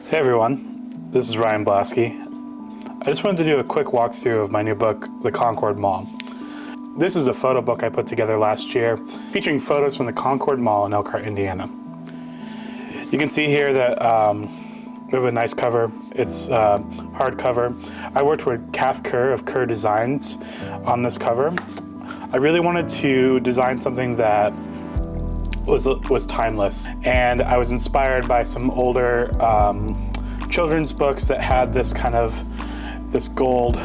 Hey everyone, this is Ryan Blasky. I just wanted to do a quick walkthrough of my new book, The Concord Mall. This is a photo book I put together last year, featuring photos from the Concord Mall in Elkhart, Indiana. You can see here that we have a nice cover. It's hardcover. I worked with Kath Kerr of Kerr Designs on this cover. I really wanted to design something that was timeless, and I was inspired by some older children's books that had this kind of gold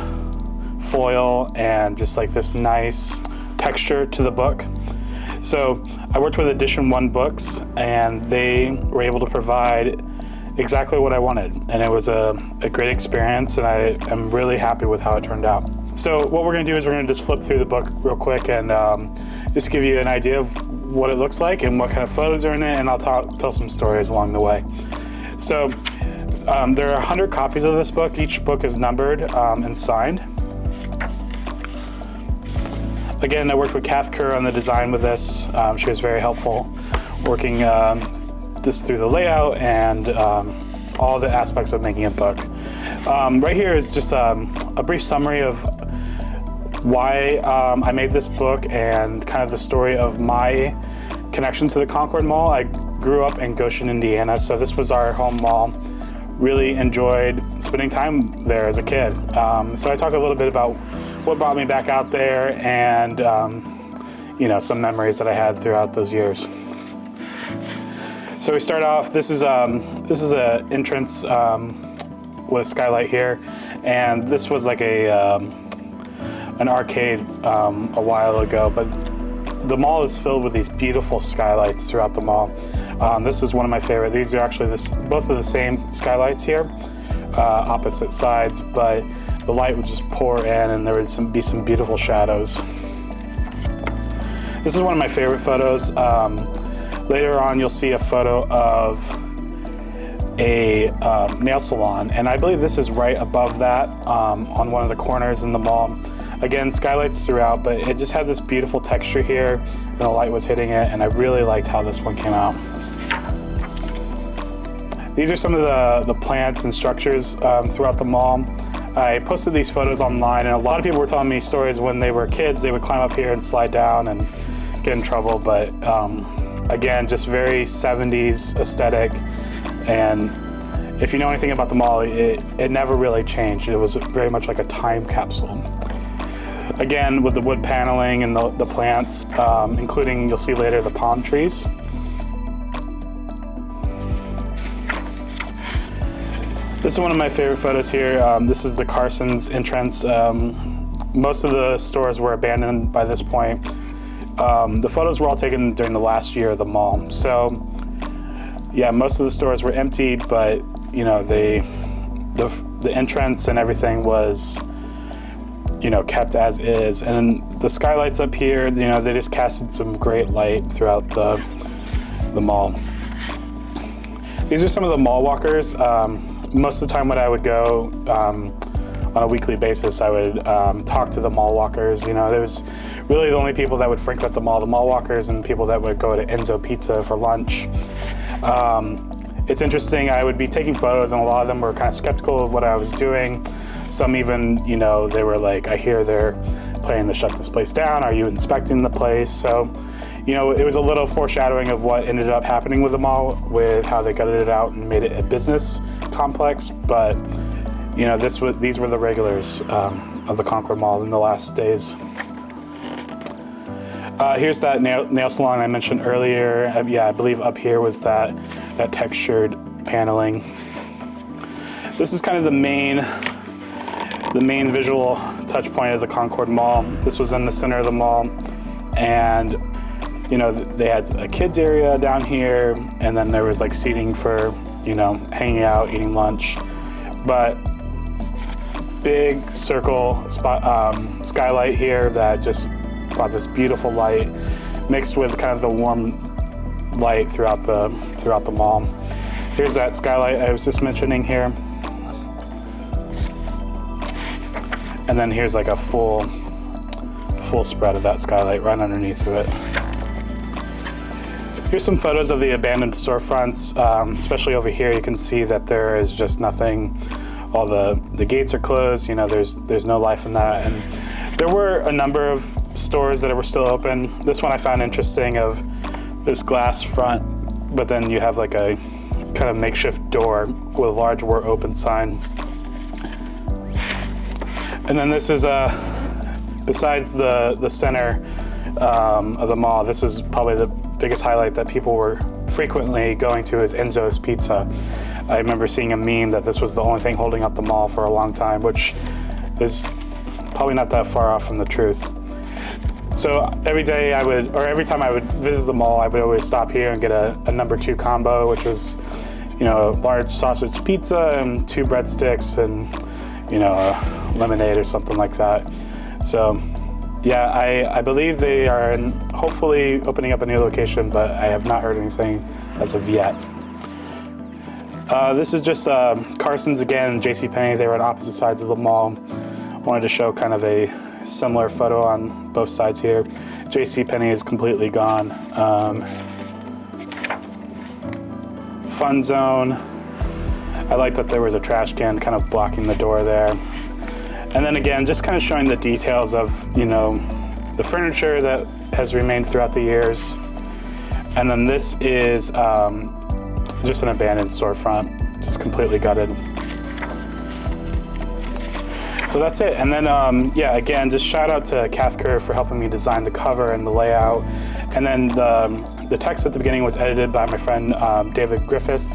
foil and just like this nice texture to the book. So I worked with Edition 1 Books, and they were able to provide exactly what I wanted, and it was a great experience, and I am really happy with how it turned out. So what we're going to do is we're going to just flip through the book real quick and just give you an idea of what it looks like and what kind of photos are in it, and I'll tell some stories along the way. So there are 100 copies of this book. Each book is numbered and signed. Again, I worked with Kath Kerr on the design with this. She was very helpful working just through the layout and all the aspects of making a book. Right here is just a brief summary of why I made this book and kind of the story of my connection to the Concord Mall. I grew up in Goshen, Indiana, so this was our home mall. Really enjoyed spending time there as a kid. So I talk a little bit about what brought me back out there and some memories that I had throughout those years. So we start off, this is an entrance with a skylight here, and this was like an arcade a while ago, but the mall is filled with these beautiful skylights throughout the mall. This is one of my favorite. These are actually both of the same skylights here, opposite sides, but the light would just pour in and there would be some beautiful shadows. This is one of my favorite photos. Later on you'll see a photo of a nail salon, and I believe this is right above that on one of the corners in the mall. Again, skylights throughout, but it just had this beautiful texture here, and the light was hitting it, and I really liked how this one came out. These are some of the plants and structures throughout the mall. I posted these photos online, and a lot of people were telling me stories when they were kids. They would climb up here and slide down and get in trouble, but again, just very 70s aesthetic. And if you know anything about the mall, it never really changed. It was very much like a time capsule. Again, with the wood paneling and the plants, including, you'll see later, the palm trees. This is one of my favorite photos here. This is the Carson's entrance. Most of the stores were abandoned by this point. The photos were all taken during the last year of the mall. So, yeah, most of the stores were empty, but the entrance and everything was kept as is. And the skylights up here, they just casted some great light throughout the mall. These are some of the mall walkers. Most of the time when I would go on a weekly basis, I would talk to the mall walkers. There was really the only people that would frequent the mall walkers and people that would go to Enzo Pizza for lunch. It's interesting, I would be taking photos and a lot of them were kind of skeptical of what I was doing. Some even, they were like, I hear they're planning to shut this place down. Are you inspecting the place? So, it was a little foreshadowing of what ended up happening with the mall, with how they gutted it out and made it a business complex. But, these were the regulars of the Concord Mall in the last days. Here's that nail salon I mentioned earlier. I believe up here was that textured paneling. This is kind of the main visual touch point of the Concord Mall. This was in the center of the mall, and they had a kids area down here, and then there was like seating for hanging out, eating lunch. But big circle skylight here that just brought this beautiful light mixed with kind of the warm light throughout the mall. Here's that skylight I was just mentioning here. And then here's like a full spread of that skylight right underneath of it. Here's some photos of the abandoned storefronts, especially over here. You can see that there is just nothing. All the gates are closed. You know, there's no life in that. And there were a number of stores that were still open. This one I found interesting, of this glass front, but then you have like a kind of makeshift door with a large "We're Open" sign. And then this is besides the center of the mall, this is probably the biggest highlight that people were frequently going to, is Enzo's Pizza. I remember seeing a meme that this was the only thing holding up the mall for a long time, which is probably not that far off from the truth. So every time I would visit the mall, I would always stop here and get a number 2 combo, which was, you know, a large sausage pizza and 2 breadsticks and, you know, a lemonade or something like that. So yeah, I believe they are hopefully opening up a new location, but I have not heard anything as of yet. This is just Carson's again, JCPenney. They were on opposite sides of the mall. Wanted to show kind of a similar photo on both sides here. JCPenney is completely gone. Fun zone. I like that there was a trash can kind of blocking the door there. And then again, just kind of showing the details of, you know, the furniture that has remained throughout the years. And then this is just an abandoned storefront, just completely gutted. So that's it. And then, yeah, again, just shout out to Cathcur for helping me design the cover and the layout. And then the text at the beginning was edited by my friend David Griffith,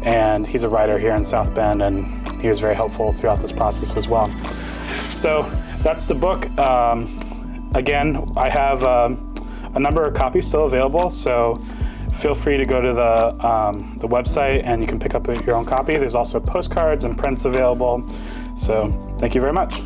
and he's a writer here in South Bend, and he was very helpful throughout this process as well. So that's the book. Again, I have a number of copies still available, so feel free to go to the website and you can pick up your own copy. There's also postcards and prints available. So thank you very much.